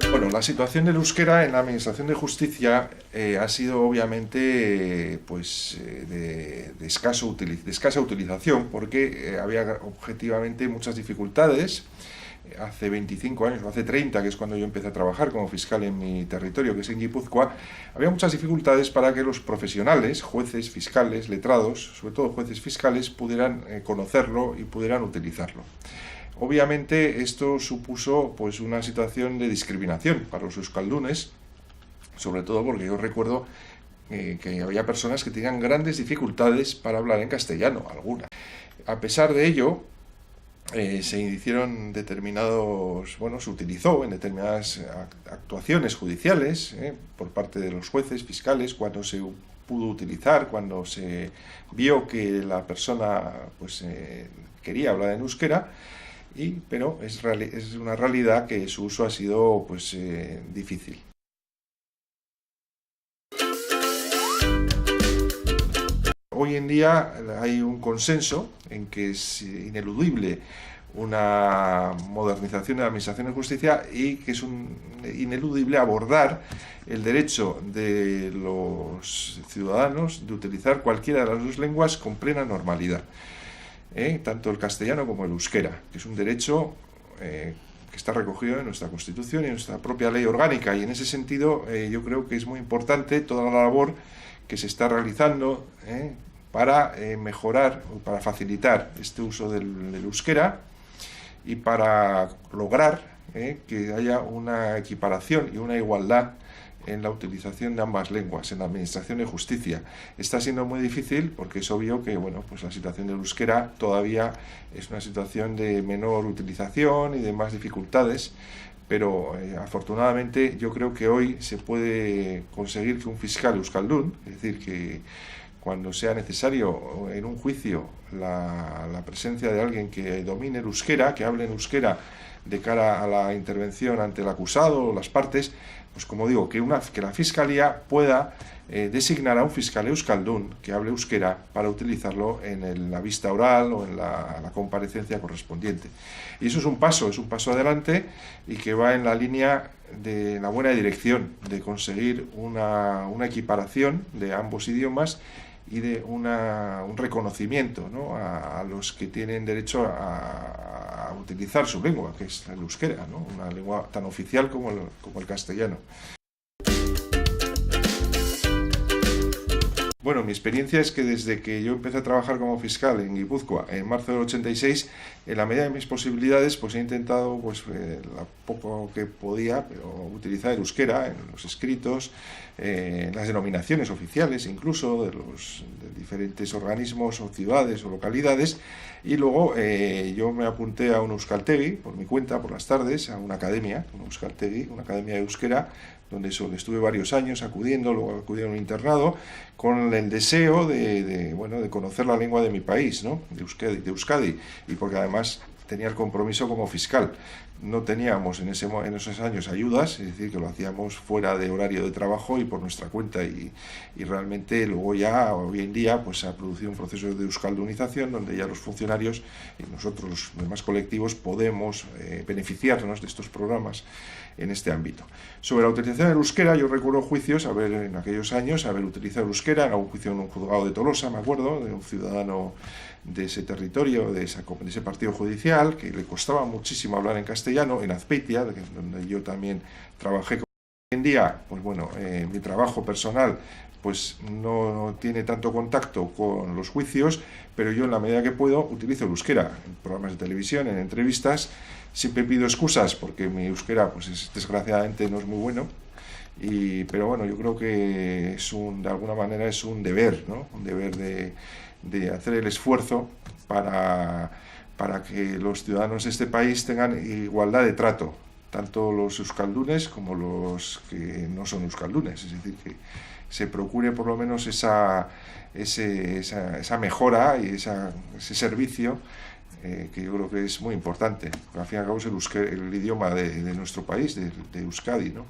Bueno, la situación del euskera en la Administración de Justicia ha sido obviamente de escasa utilización porque había objetivamente muchas dificultades. Hace 25 años, o hace 30, que es cuando yo empecé a trabajar como fiscal en mi territorio, que es en Guipúzcoa, había muchas dificultades para que los profesionales, jueces, fiscales, letrados, sobre todo jueces fiscales, pudieran conocerlo y pudieran utilizarlo. Obviamente esto supuso pues una situación de discriminación para los euskaldunes, sobre todo porque yo recuerdo que había personas que tenían grandes dificultades para hablar en castellano, algunas. A pesar de ello, se hicieron se utilizó en determinadas actuaciones judiciales por parte de los jueces, fiscales, cuando se pudo utilizar, cuando se vio que la persona quería hablar en euskera, pero es una realidad que su uso ha sido difícil. Hoy en día hay un consenso en que es ineludible una modernización de la Administración de Justicia y que es ineludible abordar el derecho de los ciudadanos de utilizar cualquiera de las dos lenguas con plena normalidad. Tanto el castellano como el euskera, que es un derecho que está recogido en nuestra Constitución y en nuestra propia ley orgánica, y en ese sentido yo creo que es muy importante toda la labor que se está realizando para mejorar o para facilitar este uso del euskera y para lograr que haya una equiparación y una igualdad en la utilización de ambas lenguas en la Administración de Justicia. Está siendo muy difícil porque es obvio que la situación del euskera todavía es una situación de menor utilización y de más dificultades, pero afortunadamente yo creo que hoy se puede conseguir que un fiscal euskaldun, es decir, que cuando sea necesario en un juicio la presencia de alguien que domine el euskera, que hable en euskera de cara a la intervención ante el acusado o las partes, pues como digo, que la Fiscalía pueda designar a un fiscal euskaldun que hable euskera para utilizarlo en la vista oral o en la comparecencia correspondiente. Y eso es un paso adelante y que va en la línea de la buena dirección de conseguir una equiparación de ambos idiomas y de un reconocimiento, ¿no?, a los que tienen derecho a utilizar su lengua, que es el euskera, ¿no?, una lengua tan oficial como el castellano. Bueno, mi experiencia es que desde que yo empecé a trabajar como fiscal en Guipúzcoa en marzo del 86, en la medida de mis posibilidades, pues he intentado, lo poco que podía, pero utilizar el euskera en los escritos, en las denominaciones oficiales incluso de diferentes organismos o ciudades o localidades, y luego yo me apunté a un euskaltegi por mi cuenta por las tardes, a una academia, un euskaltegi, una academia de euskera, donde estuve varios años acudiendo, luego acudí a un internado, con el deseo de conocer la lengua de mi país, ¿no?, de Euskadi, y porque además tenía el compromiso como fiscal. No teníamos en esos años ayudas, es decir, que lo hacíamos fuera de horario de trabajo y por nuestra cuenta, y realmente luego ya, hoy en día, pues se ha producido un proceso de euskaldunización donde ya los funcionarios y nosotros, los demás colectivos, podemos beneficiarnos de estos programas en este ámbito. Sobre la utilización del euskera, yo recuerdo juicios, en aquellos años, haber utilizado el euskera en algún juicio en un juzgado de Tolosa, me acuerdo, de un ciudadano de ese territorio, de ese partido judicial, que le costaba muchísimo hablar en castellano, en Azpeitia, donde yo también trabajé. Hoy en día, mi trabajo personal pues no tiene tanto contacto con los juicios, pero yo en la medida que puedo utilizo el euskera en programas de televisión, en entrevistas. Siempre pido excusas porque mi euskera desgraciadamente no es muy bueno, pero bueno, yo creo que de alguna manera es un deber, ¿no?, un deber de hacer el esfuerzo para que los ciudadanos de este país tengan igualdad de trato, tanto los euskaldunes como los que no son euskaldunes, es decir, que se procure por lo menos esa mejora y ese servicio que yo creo que es muy importante, porque al fin y al cabo es el idioma de nuestro país, de Euskadi, ¿no?